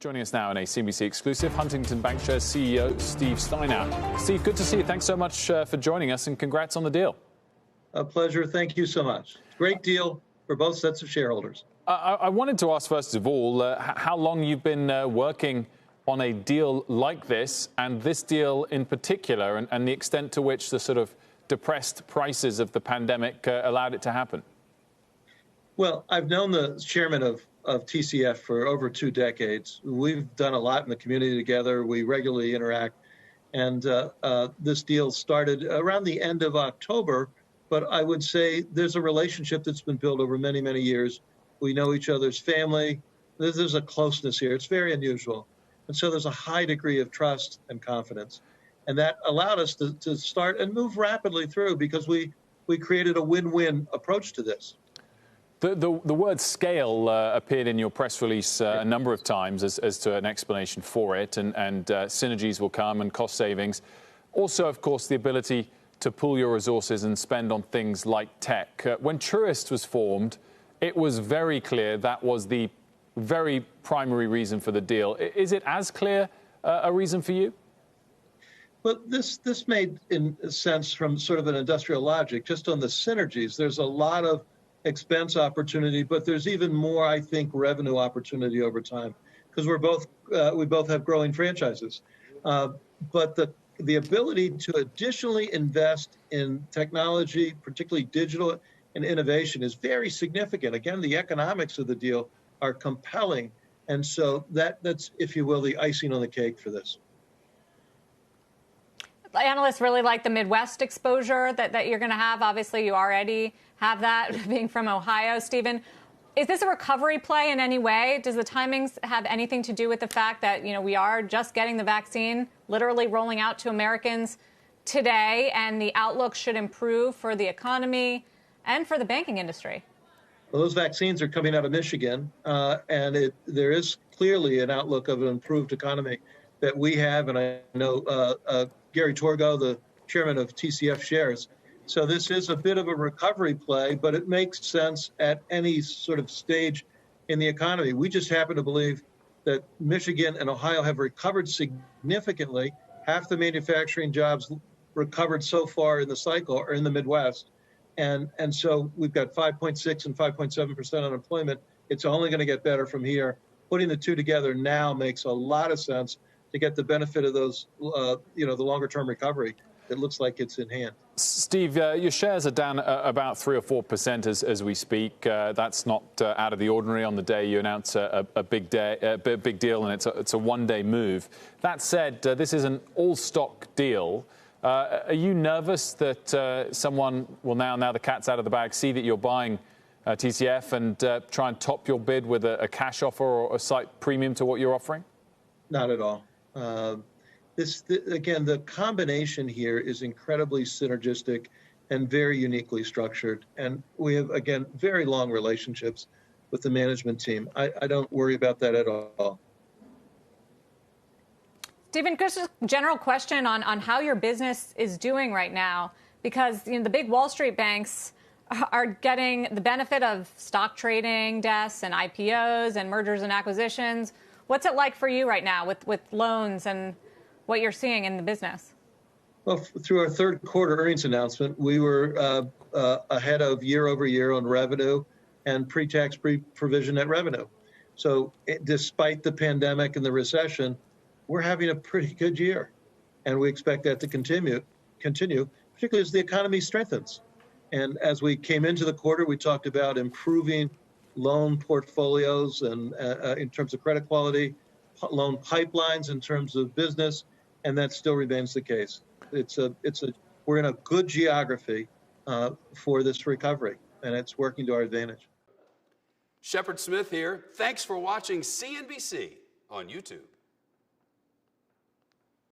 Joining us now in a CNBC exclusive, Huntington Bancshares CEO Steve Steinour. Steve, good to see you. Thanks so much for joining us, and congrats on the deal. A pleasure. Thank you so much. Great deal for both sets of shareholders. I wanted to ask, first of all, how long you've been working on a deal like this, and this deal in particular, and the extent to which the sort of depressed prices of the pandemic allowed it to happen. Well, I've known the chairman of TCF for over 2 decades. We've done a lot in the community together. We regularly interact. And this deal started around the end of October. But I would say there's a relationship that's been built over many, many years. We know each other's family. There's a closeness here. It's very unusual. And so there's a high degree of trust and confidence. And that allowed us to start and move rapidly through because we created a win-win approach to this. The word scale appeared in your press release a number of times as to an explanation for it, and synergies will come and cost savings. Also, of course, the ability to pool your resources and spend on things like tech. When Truist was formed, it was very clear that was the very primary reason for the deal. Is it as clear a reason for you? Well, this made in a sense from sort of an industrial logic. Just on the synergies, there's a lot of expense opportunity, but there's even more, I think, revenue opportunity over time because we both have growing franchises. But the ability to additionally invest in technology, particularly digital and innovation, is very significant. Again, the economics of the deal are compelling. And so that's, if you will, the icing on the cake for this. Analysts really like the Midwest exposure that you're going to have. Obviously, you already have that, being from Ohio, Stephen. Is this a recovery play in any way? Does the timings have anything to do with the fact that, we are just getting the vaccine, literally rolling out to Americans today, and the outlook should improve for the economy and for the banking industry? Well, those vaccines are coming out of Michigan, and there is clearly an outlook of an improved economy that we have, and I know Gary Torgo, the chairman of TCF, shares. So this is a bit of a recovery play, but it makes sense at any sort of stage in the economy. We just happen to believe that Michigan and Ohio have recovered significantly. Half the manufacturing jobs recovered so far in the cycle are in the Midwest. And so we've got 5.6 and 5.7% unemployment. It's only going to get better from here. Putting the two together now makes a lot of sense to get the benefit of those, the longer-term recovery. It looks like it's in hand. Steve, your shares are down about 3 or 4% as we speak. That's not out of the ordinary on the day you announce a big deal, and it's a one-day move. That said, this is an all-stock deal. Are you nervous that someone will now the cat's out of the bag, see that you're buying TCF and try and top your bid with a cash offer or a slight premium to what you're offering? Not at all. Again, the combination here is incredibly synergistic and very uniquely structured. And we have, again, very long relationships with the management team. I don't worry about that at all. Stephen, just a general question on how your business is doing right now, because the big Wall Street banks are getting the benefit of stock trading desks and IPOs and mergers and acquisitions. What's it like for you right now with loans and what you're seeing in the business? Well, through our third quarter earnings announcement, we were ahead of year over year on revenue and pre-tax, pre-provision net revenue. So despite the pandemic and the recession, we're having a pretty good year. And we expect that to continue, particularly as the economy strengthens. And as we came into the quarter, we talked about improving loan portfolios and in terms of credit quality, loan pipelines in terms of business, and that still remains the case. We're in a good geography for this recovery, and it's working to our advantage. Shepard Smith here. Thanks for watching CNBC on YouTube.